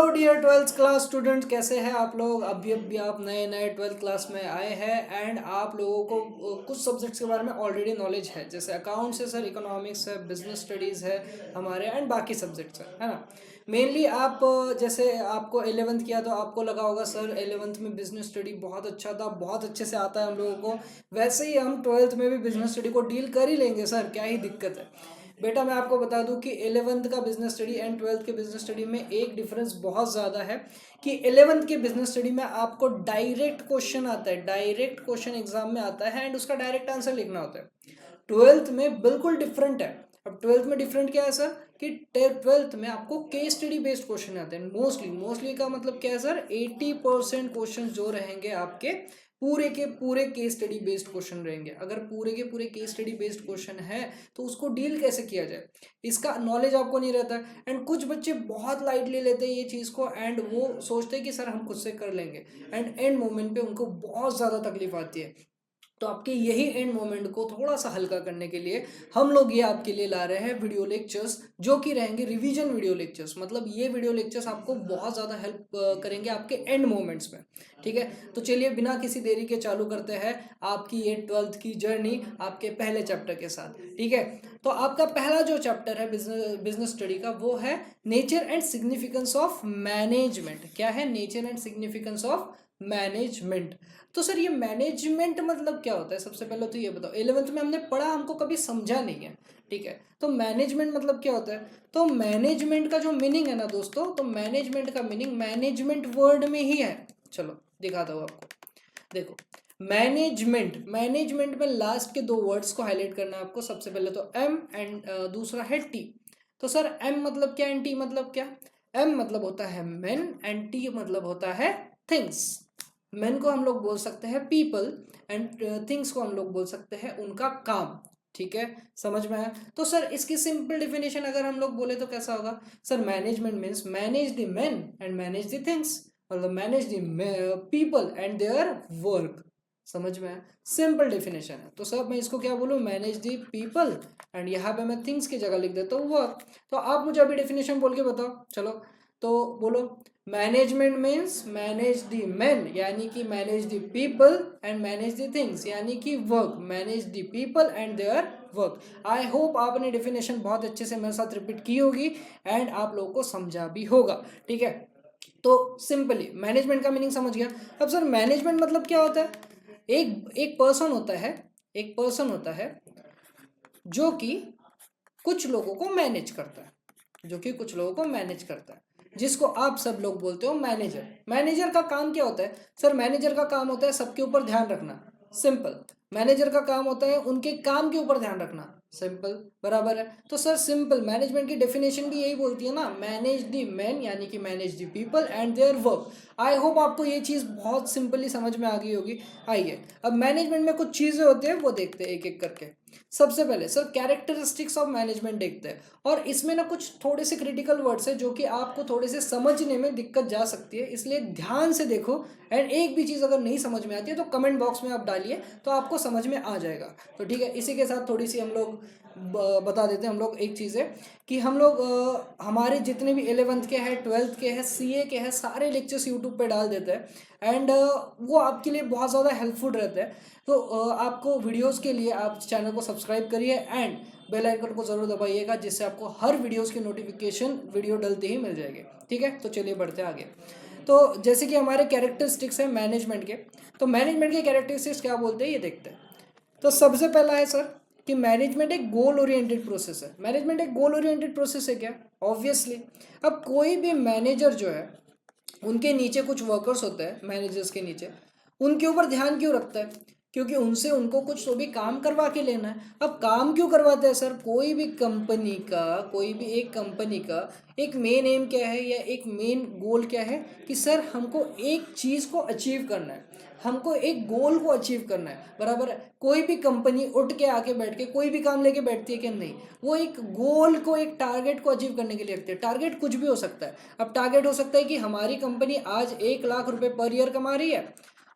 Dear twelfth class student, कैसे हैं आप लोग। अभी आप नए नए ट्वेल्थ क्लास में आए हैं एंड आप लोगों को कुछ सब्जेक्ट्स के बारे में ऑलरेडी नॉलेज है, जैसे अकाउंट्स है सर, इकोनॉमिक्स है, बिजनेस स्टडीज़ है हमारे, एंड बाकी सब्जेक्ट्स है ना। मेनली आप जैसे आपको 11th किया तो आपको लगा होगा सर 11th में बिजनेस स्टडी बहुत अच्छा था, बहुत अच्छे से आता है हम लोगों को। वैसे ही हम 12th में भी बिजनेस स्टडी को डील कर ही लेंगे सर, क्या ही दिक्कत है। बेटा मैं आपको बता दूं कि 11th का बिजनेस स्टडी एंड 12th के बिजनेस स्टडी में एक डिफरेंस बहुत ज़्यादा है कि 11th के बिजनेस स्टडी में आपको डायरेक्ट क्वेश्चन आता है, डायरेक्ट क्वेश्चन एग्जाम में आता है एंड उसका डायरेक्ट आंसर लिखना होता है। 12th में बिल्कुल डिफरेंट है। अब 12th में डिफरेंट क्या है सर कि 12th में आपको केस स्टडी बेस्ड क्वेश्चन आते हैं मोस्टली। मोस्टली का मतलब क्या है सर, 80% क्वेश्चन जो रहेंगे आपके पूरे के पूरे केस स्टडी बेस्ड क्वेश्चन रहेंगे। अगर पूरे के पूरे केस स्टडी बेस्ड क्वेश्चन है तो उसको डील कैसे किया जाए, इसका नॉलेज आपको नहीं रहता है। एंड कुछ बच्चे बहुत लाइटली लेते हैं ये चीज़ को एंड वो सोचते हैं कि सर हम खुद से कर लेंगे, एंड एंड मोमेंट पे उनको बहुत ज़्यादा तकलीफ आती है। तो आपके यही एंड मोमेंट को थोड़ा सा हल्का करने के लिए हम लोग ये आपके लिए ला रहे हैं वीडियो लेक्चर्स, जो कि रहेंगे रिवीजन वीडियो लेक्चर्स। मतलब ये वीडियो लेक्चर्स आपको बहुत ज़्यादा हेल्प करेंगे आपके एंड मोमेंट्स में। ठीक है, तो चलिए बिना किसी देरी के चालू करते हैं आपकी ये 12th की जर्नी आपके पहले चैप्टर के साथ। ठीक है, तो आपका पहला जो चैप्टर है बिजनेस स्टडी का वो है nature and significance of management. क्या है? Nature and significance of management. तो सर ये मैनेजमेंट मतलब क्या होता है? सबसे पहले तो ये बताओ, 11th में हमने पढ़ा, हमको कभी समझा नहीं है। ठीक है, तो मैनेजमेंट मतलब क्या होता है? तो मैनेजमेंट का जो मीनिंग है ना दोस्तों, तो मैनेजमेंट का मीनिंग मैनेजमेंट वर्ड में ही है। चलो दिखाता हूँ आपको, देखो। मैनेजमेंट, मैनेजमेंट में लास्ट के दो वर्ड्स को हाईलाइट करना है आपको। सबसे पहले तो एम एंड दूसरा है टी। तो सर एम मतलब क्या एंड टी मतलब क्या? एम मतलब होता है मैन एंड टी मतलब होता है थिंग्स। मैन को हम लोग बोल सकते हैं पीपल एंड थिंग्स को हम लोग बोल सकते हैं उनका काम। ठीक है, समझ में आया? तो सर इसकी सिंपल डिफिनेशन अगर हम लोग बोले तो कैसा होगा sir? Management means manage the man and manage the things, मतलब manage the people and their work. समझ में आया? सिंपल डेफिनेशन है। तो सर मैं इसको क्या बोलूँ? मैनेज द पीपल एंड यहाँ पे मैं थिंग्स की जगह लिख देता हूँ वर्क। तो आप मुझे अभी डेफिनेशन बोल के बताओ। चलो तो बोलो, management means manage the man यानी कि manage the people and manage the things यानी कि work, manage the people and their work. I hope आपने डेफिनेशन बहुत अच्छे से मेरे साथ रिपीट की होगी एंड आप लोगों को समझा भी होगा। ठीक है, तो सिंपली मैनेजमेंट का मीनिंग समझ गया। अब सर मैनेजमेंट मतलब क्या होता है? एक एक पर्सन होता है, एक पर्सन होता है जो कि कुछ लोगों को मैनेज करता है, जो कि कुछ लोगों को मैनेज करता है, जिसको आप सब लोग बोलते हो मैनेजर। मैनेजर का काम क्या होता है सर? मैनेजर का काम होता है सबके ऊपर ध्यान रखना। सिंपल। मैनेजर का काम होता है उनके काम के ऊपर ध्यान रखना। सिंपल, बराबर है। तो सर सिंपल मैनेजमेंट की डेफिनेशन भी यही बोलती है ना, मैनेज द मैन यानी कि manage the people and their work. I hope आपको ये चीज़ बहुत सिंपली समझ में आ गई होगी। आइए अब मैनेजमेंट में कुछ चीज़ें होती है वो देखते हैं एक एक करके। सबसे पहले सर कैरेक्टरिस्टिक्स ऑफ मैनेजमेंट देखते हैं, और इसमें ना कुछ थोड़े से क्रिटिकल वर्ड्स है जो कि आपको थोड़े से समझने में दिक्कत जा सकती है, इसलिए ध्यान से देखो। एंड एक भी चीज़ अगर नहीं समझ में आती है तो कमेंट बॉक्स में आप डालिए, तो आपको समझ में आ जाएगा। तो ठीक है, इसी के साथ थोड़ी सी हम लोग बता देते हैं हम लोग एक चीज़ है कि हम लोग हमारे जितने भी 11th के हैं, 12th के हैं, सीए के हैं, सारे लेक्चर्स यूट्यूब पे डाल देते हैं एंड वो आपके लिए बहुत ज़्यादा हेल्पफुल रहते हैं। तो आपको वीडियोस के लिए आप चैनल को सब्सक्राइब करिए एंड बेल आइकन को ज़रूर दबाइएगा, जिससे आपको हर वीडियोस की नोटिफिकेशन वीडियो डलते ही मिल जाएगी। ठीक है, तो चलिए बढ़ते हैं आगे। तो जैसे कि हमारे कैरेक्टरिस्टिक्स हैं मैनेजमेंट के, तो मैनेजमेंट के कैरेक्टरिस्टिक्स क्या बोलते हैं ये देखते हैं। तो सबसे पहला है सर कि मैनेजमेंट एक गोल ओरिएंटेड प्रोसेस है। मैनेजमेंट एक गोल ओरिएंटेड प्रोसेस है क्या? ऑब्वियसली। अब कोई भी मैनेजर जो है, उनके नीचे कुछ वर्कर्स होते हैं, मैनेजर्स के नीचे, उनके ऊपर ध्यान क्यों रखता है? क्योंकि उनसे उनको कुछ तो भी काम करवा के लेना है। अब काम क्यों करवाते हैं सर? कोई भी कंपनी का, कोई भी एक कंपनी का एक मेन एम क्या है या एक मेन गोल क्या है कि सर हमको एक चीज़ को अचीव करना है, हमको एक गोल को अचीव करना है, बराबर है। कोई भी कंपनी उठ के आके बैठ के कोई भी काम लेके बैठती है कि नहीं? वो एक गोल को, एक टारगेट को अचीव करने के लिए रखती है। टारगेट कुछ भी हो सकता है। अब टारगेट हो सकता है कि हमारी कंपनी आज 1 लाख रुपए पर ईयर कमा रही है,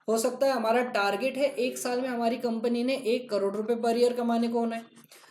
हो सकता है हमारा टारगेट है 1 साल में हमारी कंपनी ने 1 करोड़ रुपए पर ईयर कमाने को होना है।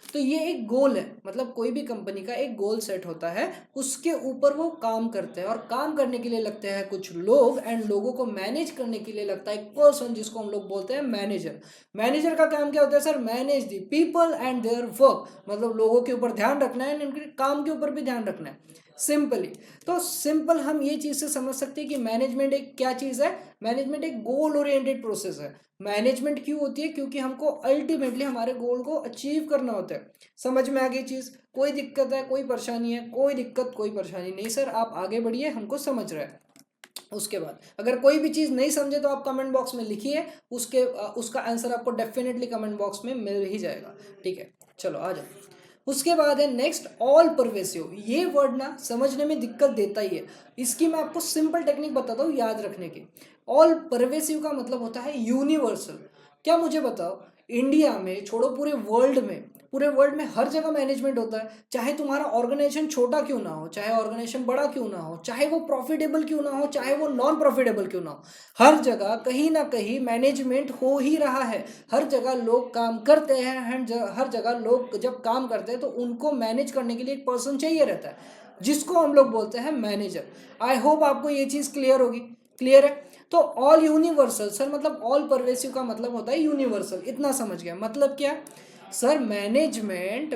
तो ये एक गोल है, मतलब कोई भी कंपनी का एक गोल सेट होता है, उसके ऊपर वो काम करते हैं और काम करने के लिए लगते हैं कुछ लोग, एंड लोगों को मैनेज करने के लिए लगता है एक पर्सन जिसको हम लोग बोलते हैं मैनेजर। मैनेजर का काम क्या होता है sir? Manage the people and their work, मतलब लोगों के ऊपर ध्यान रखना है, उनके काम के ऊपर भी ध्यान रखना है, सिंपली। तो सिंपल हम ये चीज़ से समझ सकते हैं कि मैनेजमेंट एक क्या चीज़ है? मैनेजमेंट एक गोल ओरिएंटेड प्रोसेस है। मैनेजमेंट क्यों होती है? क्योंकि हमको अल्टीमेटली हमारे गोल को अचीव करना होता है। समझ में आ गई चीज़? कोई दिक्कत है, कोई परेशानी है? कोई दिक्कत कोई परेशानी नहीं सर, आप आगे बढ़िए, हमको समझ रहे हैं। उसके बाद अगर कोई भी चीज़ नहीं समझे तो आप कमेंट बॉक्स में लिखिए, उसका आंसर आपको डेफिनेटली कमेंट बॉक्स में मिल ही जाएगा। ठीक है, चलो आ जाओ। उसके बाद है नेक्स्ट, ऑल परवेसिव। ये वर्ड ना समझने में दिक्कत देता ही है, इसकी मैं आपको सिंपल टेक्निक बताता हूँ याद रखने की। ऑल परवेसिव का मतलब होता है यूनिवर्सल। क्या मुझे बताओ, इंडिया में छोड़ो, पूरे वर्ल्ड में हर जगह मैनेजमेंट होता है, चाहे तुम्हारा ऑर्गेनाइजेशन छोटा क्यों ना हो, चाहे ऑर्गेनाइजेशन बड़ा क्यों ना हो, चाहे वो प्रॉफिटेबल क्यों ना हो, चाहे वो नॉन प्रॉफिटेबल क्यों ना हो, हर जगह कहीं ना कहीं मैनेजमेंट हो ही रहा है। हर जगह लोग काम करते हैं, एंड हर जगह लोग जब काम करते हैं तो उनको मैनेज करने के लिए एक पर्सन चाहिए रहता है, जिसको हम लोग बोलते हैं मैनेजर। आई होप आपको ये चीज़ क्लियर होगी। क्लियर है? तो ऑल यूनिवर्सल सर, मतलब ऑल परवेसिव का मतलब होता है यूनिवर्सल, इतना समझ गया? मतलब क्या सर? मैनेजमेंट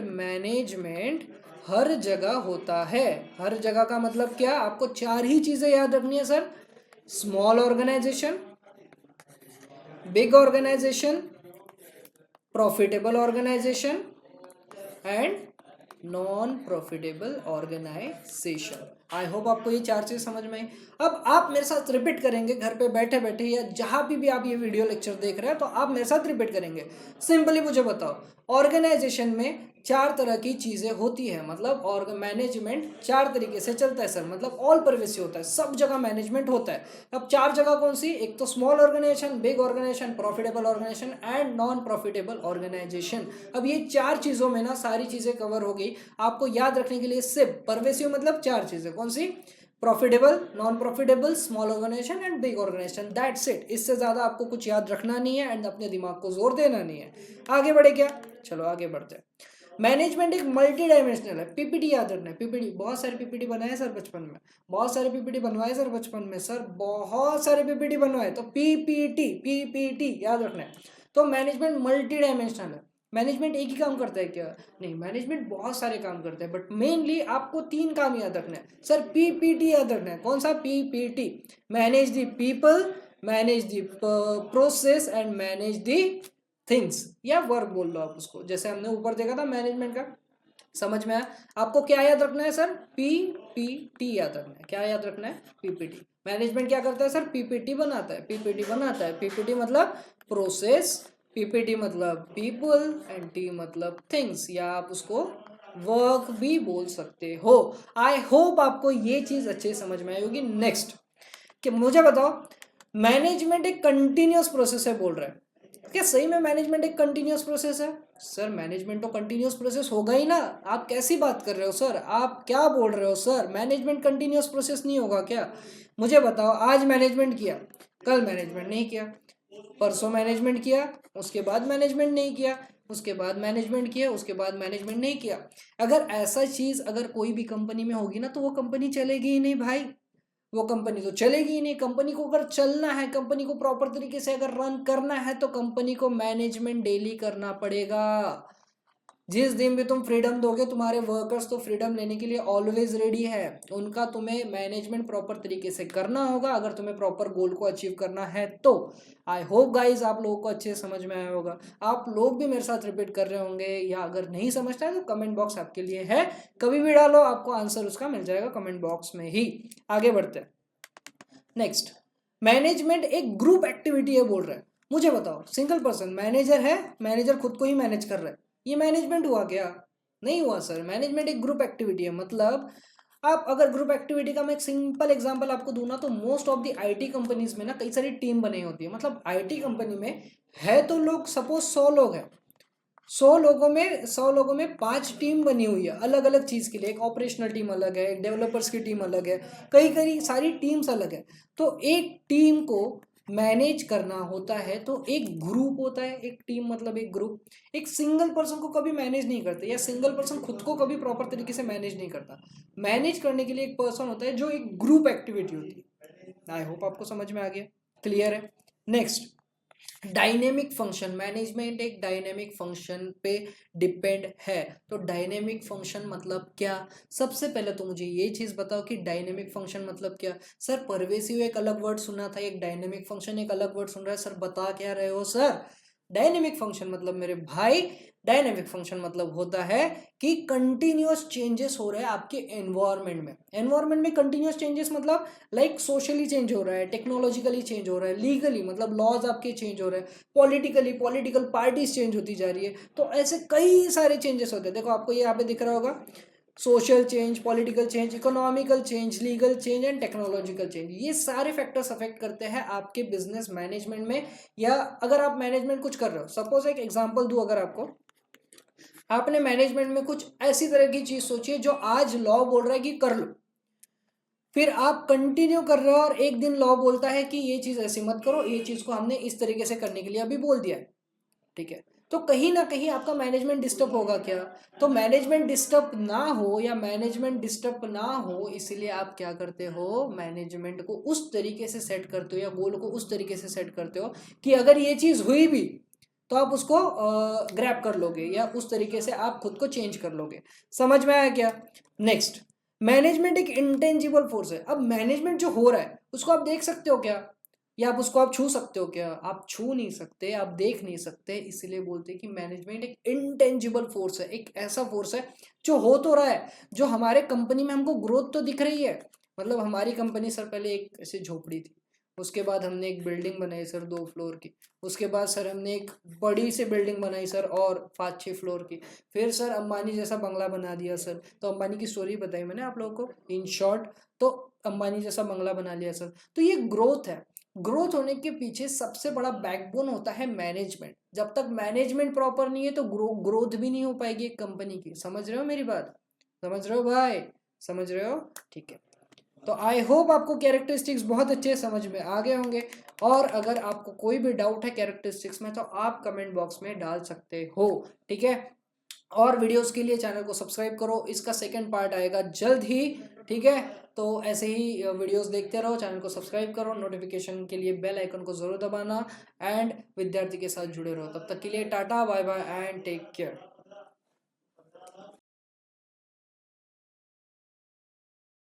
हर जगह होता है। हर जगह का मतलब क्या? आपको चार ही चीजें याद रखनी है sir: small organisation, big organisation, profitable organisation and non profitable organisation. I hope आपको ये चार चीज समझ में आई। अब आप मेरे साथ रिपीट करेंगे घर पे बैठे बैठे, या जहां भी आप ये वीडियो लेक्चर देख रहे हैं तो आप मेरे साथ रिपीट करेंगे। सिंपली मुझे बताओ, ऑर्गेनाइजेशन में चार तरह की चीजें होती है, मतलब मैनेजमेंट चार तरीके से चलता है सर, मतलब ऑल परवेसिव होता है, सब जगह मैनेजमेंट होता है। अब चार जगह कौन सी? एक तो small organisation, big organisation, profitable organisation and non profitable organisation. अब ये चार चीजों में ना सारी चीजें कवर हो गई। आपको याद रखने के लिए सिर्फ परवेसिव मतलब चार चीजें, कौन सी? Profitable, non profitable, small organization and big organization, that's it. इससे ज्यादा आपको कुछ याद रखना नहीं है एंड अपने दिमाग को जोर देना नहीं है। आगे बढ़े क्या? चलो आगे बढ़ते हैं। मैनेजमेंट एक मल्टी डायमेंशनल है। पीपीटी याद रखना है, पीपीटी, बहुत सारे पीपीटी बनाए सर बचपन में, बहुत सारे पीपीटी बनवाए सर बचपन में, सर बहुत सारे पीपीटी बनवाए, तो पीपीटी याद रखना है। तो मैनेजमेंट मल्टी डायमेंशनल है। मैनेजमेंट एक ही काम करता है क्या? नहीं, मैनेजमेंट बहुत सारे काम करते हैं, बट मेनली आपको तीन काम याद रखना है सर। पीपीटी याद रखना है। कौन सा? PPT. Manage the people, manage the process and manage the things, या वर्क बोल लो आप उसको, जैसे हमने ऊपर देखा था मैनेजमेंट का। समझ में आया? आपको क्या याद रखना है सर? पीपीटी याद रखना है। क्या याद रखना है? पीपीटी। मैनेजमेंट क्या करता है सर? पीपीटी बनाता है, पीपीटी बनाता है। पीपीटी मतलब प्रोसेस, पीपीटी मतलब पीपल एंड टी मतलब थिंग्स, या आप उसको वर्क भी बोल सकते हो। आई होप आपको ये चीज अच्छे समझ में आई होगी। नेक्स्ट, कि मुझे बताओ, मैनेजमेंट एक कंटिन्यूअस प्रोसेस है बोल रहा है, क्या सही में मैनेजमेंट एक कंटिन्यूअस प्रोसेस है? सर मैनेजमेंट तो कंटिन्यूअस प्रोसेस होगा ही ना। आप कैसी बात कर रहे हो सर? आप क्या बोल रहे हो सर? मैनेजमेंट कंटिन्यूअस प्रोसेस नहीं होगा क्या? मुझे बताओ, आज मैनेजमेंट किया, कल मैनेजमेंट नहीं किया, परसों मैनेजमेंट किया, उसके बाद मैनेजमेंट नहीं किया, उसके बाद मैनेजमेंट किया, उसके बाद मैनेजमेंट नहीं किया। अगर ऐसा चीज अगर कोई भी कंपनी में होगी ना, तो वो कंपनी चलेगी ही नहीं भाई। वो कंपनी तो चलेगी ही नहीं। कंपनी को अगर चलना है, कंपनी को प्रॉपर तरीके से अगर रन करना है, तो कंपनी को मैनेजमेंट डेली करना पड़ेगा। जिस दिन भी तुम फ्रीडम दोगे, तुम्हारे वर्कर्स तो फ्रीडम लेने के लिए ऑलवेज रेडी है। उनका तुम्हें मैनेजमेंट प्रॉपर तरीके से करना होगा, अगर तुम्हें प्रॉपर गोल को अचीव करना है तो। आई होप गाइज आप लोगों को अच्छे से समझ में आया होगा। आप लोग भी मेरे साथ रिपीट कर रहे होंगे, या अगर नहीं समझता है तो कमेंट बॉक्स आपके लिए है, कभी भी डालो, आपको आंसर उसका मिल जाएगा कमेंट बॉक्स में ही। आगे बढ़ते हैं। नेक्स्ट, मैनेजमेंट एक ग्रुप एक्टिविटी है बोल रहा है। मुझे बताओ, सिंगल पर्सन मैनेजर है, मैनेजर खुद को ही मैनेज कर रहा है, ये मैनेजमेंट हुआ क्या? नहीं हुआ सर। मैनेजमेंट एक ग्रुप एक्टिविटी है। मतलब आप अगर ग्रुप एक्टिविटी का मैं एक सिंपल एग्जांपल आपको दूं ना, तो most of the IT companies में ना कई सारी टीम बनी होती है। मतलब आईटी कंपनी में है तो लोग, सपोज 100 लोग हैं, 100 लोगों में 5 टीम बनी हुई है अलग अलग चीज के लिए। एक ऑपरेशनल टीम अलग है, एक डेवलपर्स की टीम अलग है, कई कई सारी टीम्स अलग है। तो एक टीम को मैनेज करना होता है तो एक ग्रुप होता है, एक टीम मतलब एक ग्रुप, एक सिंगल पर्सन को कभी मैनेज नहीं करते, या सिंगल पर्सन खुद को कभी प्रॉपर तरीके से मैनेज नहीं करता। मैनेज करने के लिए एक पर्सन होता है जो एक ग्रुप एक्टिविटी होती है। आई होप आपको समझ में आ गया, क्लियर है। Next, dynamic function. मैनेजमेंट एक डायनेमिक फंक्शन पे डिपेंड है। तो डायनेमिक फंक्शन मतलब क्या? सबसे पहले तो मुझे ये चीज बताओ कि डायनेमिक फंक्शन मतलब क्या। सर परवेसिव एक अलग वर्ड सुना था, एक डायनेमिक फंक्शन एक अलग वर्ड सुन रहा है, सर बता क्या रहे हो सर? डायनेमिक फंक्शन मतलब मेरे भाई, डायनेमिक फंक्शन मतलब होता है कि कंटिन्यूअस चेंजेस हो रहे हैं आपके एनवायरनमेंट में। एनवायरनमेंट में कंटिन्यूअस चेंजेस मतलब लाइक सोशली चेंज हो रहा है, टेक्नोलॉजिकली चेंज हो रहा है, लीगली मतलब लॉज आपके चेंज हो रहे हैं, पॉलिटिकली पॉलिटिकल पार्टीज चेंज होती जा रही है। तो ऐसे कई सारे चेंजेस होते हैं। देखो आपको ये यहाँ पे दिख रहा होगा, social change, political change, economical change, legal change and technological change. ये सारे फैक्टर्स अफेक्ट करते हैं आपके बिजनेस मैनेजमेंट में। या अगर आप मैनेजमेंट कुछ कर रहे हो, सपोज एक एग्जांपल दूं अगर आपको, आपने मैनेजमेंट में कुछ ऐसी तरह की चीज सोची है जो आज लॉ बोल रहा है कि कर लो, फिर आप कंटिन्यू कर रहे हो और एक दिन लॉ बोलता है कि ये चीज ऐसी मत करो, ये चीज को हमने इस तरीके से करने के लिए अभी बोल दिया है, ठीक है। तो कहीं ना कहीं आपका मैनेजमेंट डिस्टर्ब होगा क्या? तो मैनेजमेंट डिस्टर्ब ना हो, या मैनेजमेंट डिस्टर्ब ना हो इसलिए आप क्या करते हो, मैनेजमेंट को उस तरीके से सेट करते हो या गोल को उस तरीके से सेट करते हो कि अगर ये चीज हुई भी तो आप उसको ग्रैब कर लोगे, या उस तरीके से आप खुद को चेंज कर लोगे। समझ में आया क्या? नेक्स्ट, मैनेजमेंट एक इंटेंजिबल फोर्स है। अब मैनेजमेंट जो हो रहा है उसको आप देख सकते हो क्या, या आप उसको आप छू सकते हो क्या? आप छू नहीं सकते, आप देख नहीं सकते, इसलिए बोलते हैं कि मैनेजमेंट एक इंटेंजिबल फोर्स है, एक ऐसा फोर्स है जो हो तो रहा है, जो हमारे कंपनी में हमको ग्रोथ तो दिख रही है। मतलब हमारी कंपनी सर पहले एक ऐसे झोपड़ी थी, उसके बाद हमने एक बिल्डिंग बनाई सर 2 फ्लोर की, उसके बाद सर हमने एक बड़ी सी बिल्डिंग बनाई सर और 5-6 फ्लोर की, फिर सर अंबानी जैसा बंगला बना दिया सर। तो अंबानी की स्टोरी बताई मैंने आप लोगों को इन शॉर्ट। तो अंबानी जैसा बंगला बना लिया सर। तो ये ग्रोथ है। ग्रोथ होने के पीछे सबसे बड़ा बैकबोन होता है मैनेजमेंट। जब तक मैनेजमेंट प्रॉपर नहीं है तो ग्रोथ भी नहीं हो पाएगी एक कंपनी की। समझ रहे हो मेरी बात? समझ रहे हो भाई? समझ रहे हो? ठीक है। तो आई होप आपको कैरेक्टरिस्टिक्स बहुत अच्छे समझ में आ गए होंगे। और अगर आपको कोई भी डाउट है कैरेक्टरिस्टिक्स में तो आप कमेंट बॉक्स में डाल सकते हो, ठीक है। और वीडियोस के लिए चैनल को सब्सक्राइब करो, इसका सेकंड पार्ट आएगा जल्द ही, ठीक है। तो ऐसे ही वीडियोस देखते रहो, चैनल को सब्सक्राइब करो, नोटिफिकेशन के लिए बेल आइकन को जरूर दबाना, एंड विद्यार्थी के साथ जुड़े रहो। तब तक के लिए tata bye bye and take care.